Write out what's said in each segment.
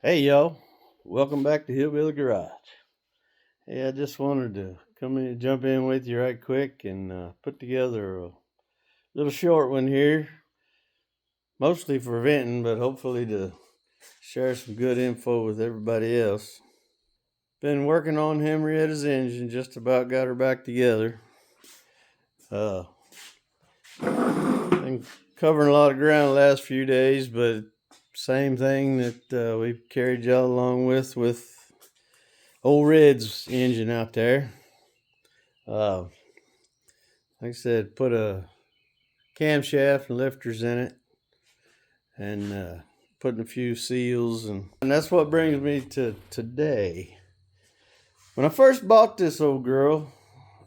Hey y'all, welcome back to Hillbilly Garage. Hey, I just wanted to come in and jump in with you right quick and put together a little short one here, mostly for venting, but hopefully to share some good info with everybody else. Been working on Henrietta's engine, just about got her back together. Uh, been covering a lot of ground the last few days, but same thing that we've carried y'all along with old Red's engine out there. Like I said, put a camshaft and lifters in it, and putting a few seals, and that's what brings me to today. When I first bought this old girl,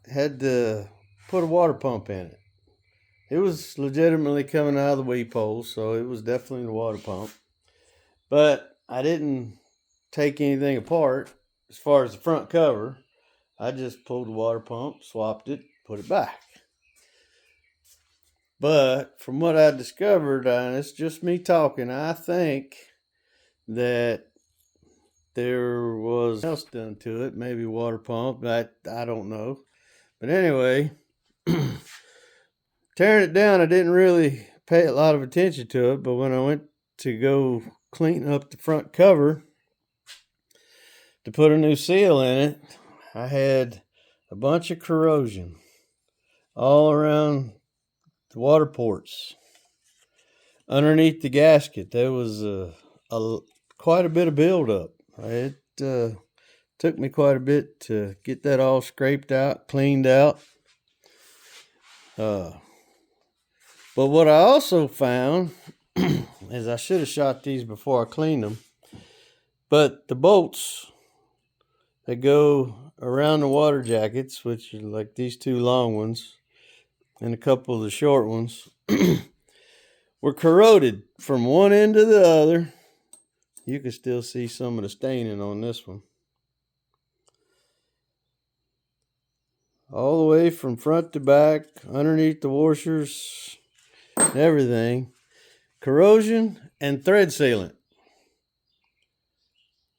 I had to put a water pump in it. It was legitimately coming out of the weep hole, so it was definitely the water pump. But I didn't take anything apart as far as the front cover. I just pulled the water pump, swapped it, put it back. But from what I discovered, it's just me talking, I think that there was else done to it, maybe water pump, I don't know. But anyway, tearing it down, I didn't really pay a lot of attention to it, but when I went to go clean up the front cover to put a new seal in it, I had a bunch of corrosion all around the water ports. Underneath the gasket, there was quite a bit of buildup. It took me quite a bit to get that all scraped out, cleaned out. But what I also found is I should have shot these before I cleaned them. But the bolts that go around the water jackets, which are like these two long ones and a couple of the short ones, were corroded from one end to the other. You can still see some of the staining on this one. All the way from front to back, underneath the washers, everything. Corrosion and thread sealant.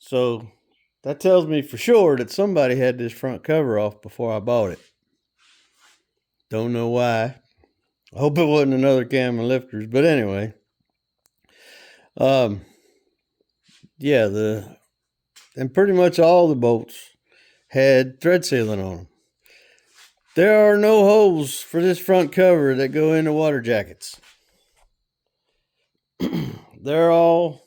So that tells me for sure that somebody had this front cover off before I bought it. Don't know why. I hope it wasn't another cam and lifters, but anyway. Yeah, and pretty much all the bolts had thread sealant on them. There are no holes for this front cover that go into water jackets. They're all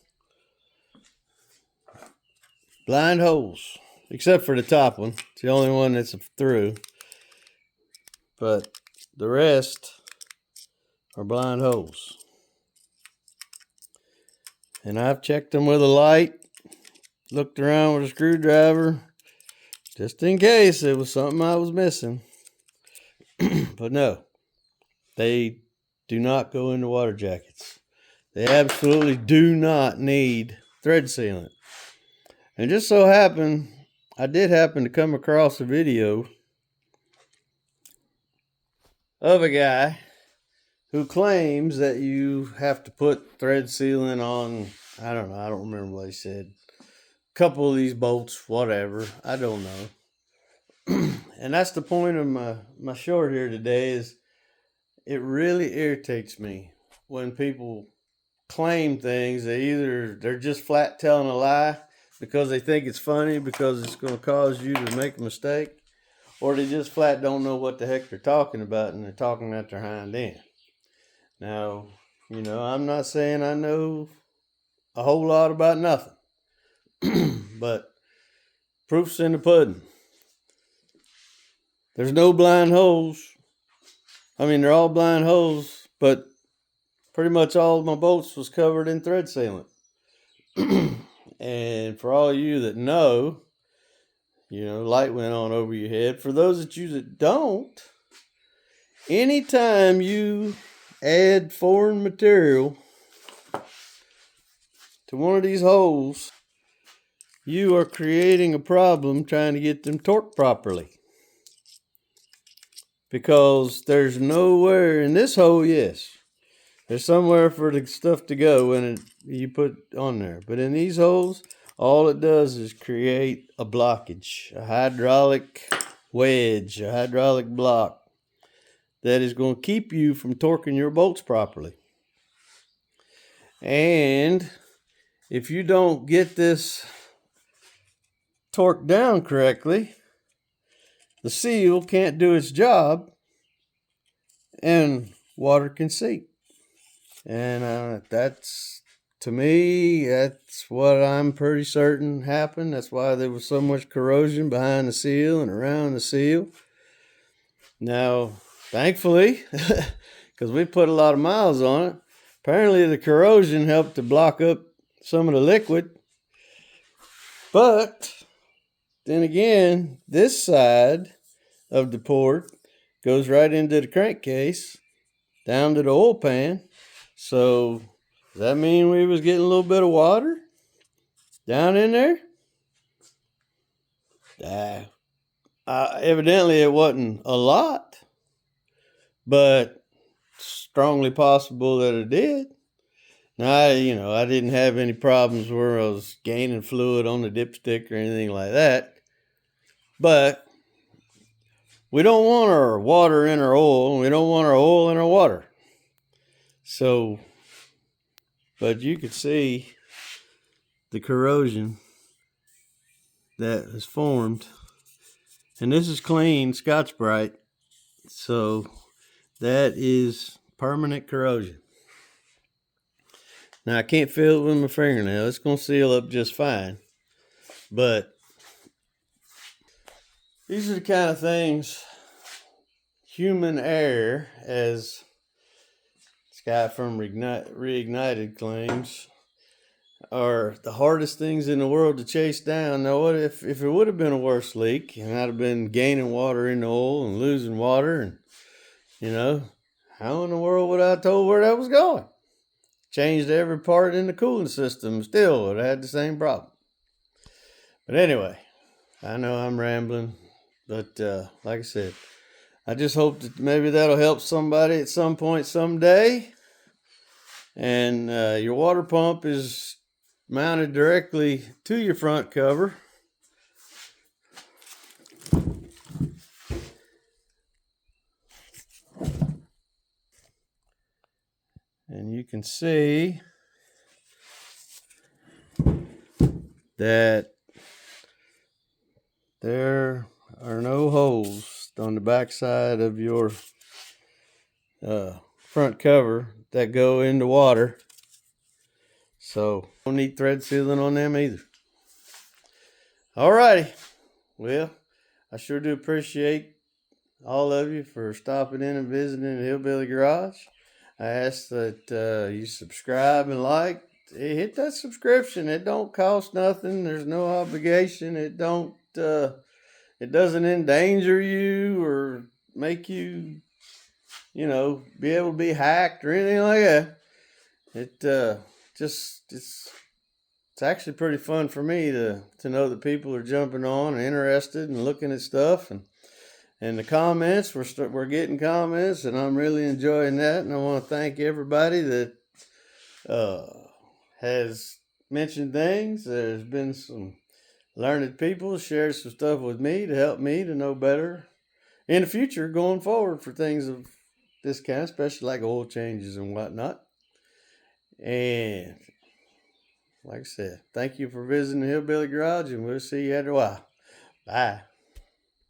blind holes, except for the top one. It's the only one that's through. But the rest are blind holes. And I've checked them with a light, looked around with a screwdriver, just in case it was something I was missing. But no, they do not go into water jackets. They absolutely do not need thread sealant. And just so happened, I did happen to come across a video of a guy who claims that you have to put thread sealant on, I don't know, I don't remember what he said. A couple of these bolts, whatever, I don't know. And that's the point of my short here today, is it really irritates me when people claim things. They're just flat telling a lie because they think it's funny, because it's going to cause you to make a mistake, or they just flat don't know what the heck they're talking about, and they're talking at their hind end. Now, I'm not saying I know a whole lot about nothing, but proof's in the pudding. There's no blind holes. I mean, they're all blind holes, but pretty much all of my bolts was covered in thread sealant. And for all of you that know, light went on over your head. For those of you that don't, anytime you add foreign material to one of these holes, you are creating a problem trying to get them torqued properly. Because there's nowhere in this hole, yes, there's somewhere for the stuff to go when you put on there. But in these holes, all it does is create a blockage, a hydraulic wedge, a hydraulic block that is going to keep you from torquing your bolts properly. And if you don't get this torqued down correctly, the seal can't do its job and water can seep. And that's, to me, that's what I'm pretty certain happened. That's why there was so much corrosion behind the seal and around the seal. Now, thankfully, because we put a lot of miles on it, apparently the corrosion helped to block up some of the liquid. But then again, this side of the port goes right into the crankcase, down to the oil pan. So does that mean we was getting a little bit of water down in there? Evidently it wasn't a lot, but strongly possible that it did. Now, I didn't have any problems where I was gaining fluid on the dipstick or anything like that. But we don't want our water in our oil, and we don't want our oil in our water. So, but you could see the corrosion that has formed. And this is clean Scotch-Brite. So that is permanent corrosion. Now, I can't feel it with my fingernail. It's going to seal up just fine. But these are the kind of things human error, as this guy from Reignited claims, are the hardest things in the world to chase down. Now, what if it would have been a worse leak and I'd have been gaining water in the oil and losing water, and how in the world would I have told where that was going? Changed every part in the cooling system, still would have had the same problem. But anyway, I know I'm rambling, but like I said, I just hope that maybe that'll help somebody at some point someday. And your water pump is mounted directly to your front cover. And you can see that there are no holes on the back side of your front cover that go into water. So don't need thread sealing on them either. Alrighty. Well, I sure do appreciate all of you for stopping in and visiting the Hillbilly Garage. I ask that you subscribe and like. Hit that subscription. It don't cost nothing. There's no obligation. It doesn't endanger you or make you, be able to be hacked or anything like that. It's actually pretty fun for me to know that people are jumping on and interested and looking at stuff, and the comments, we're getting comments, and I'm really enjoying that. And I want to thank everybody that has mentioned things. There's been some learned people shared some stuff with me to help me to know better in the future going forward for things of this kind, especially like oil changes and whatnot. And like I said, thank you for visiting the Hillbilly Garage, and we'll see you after a while. Bye.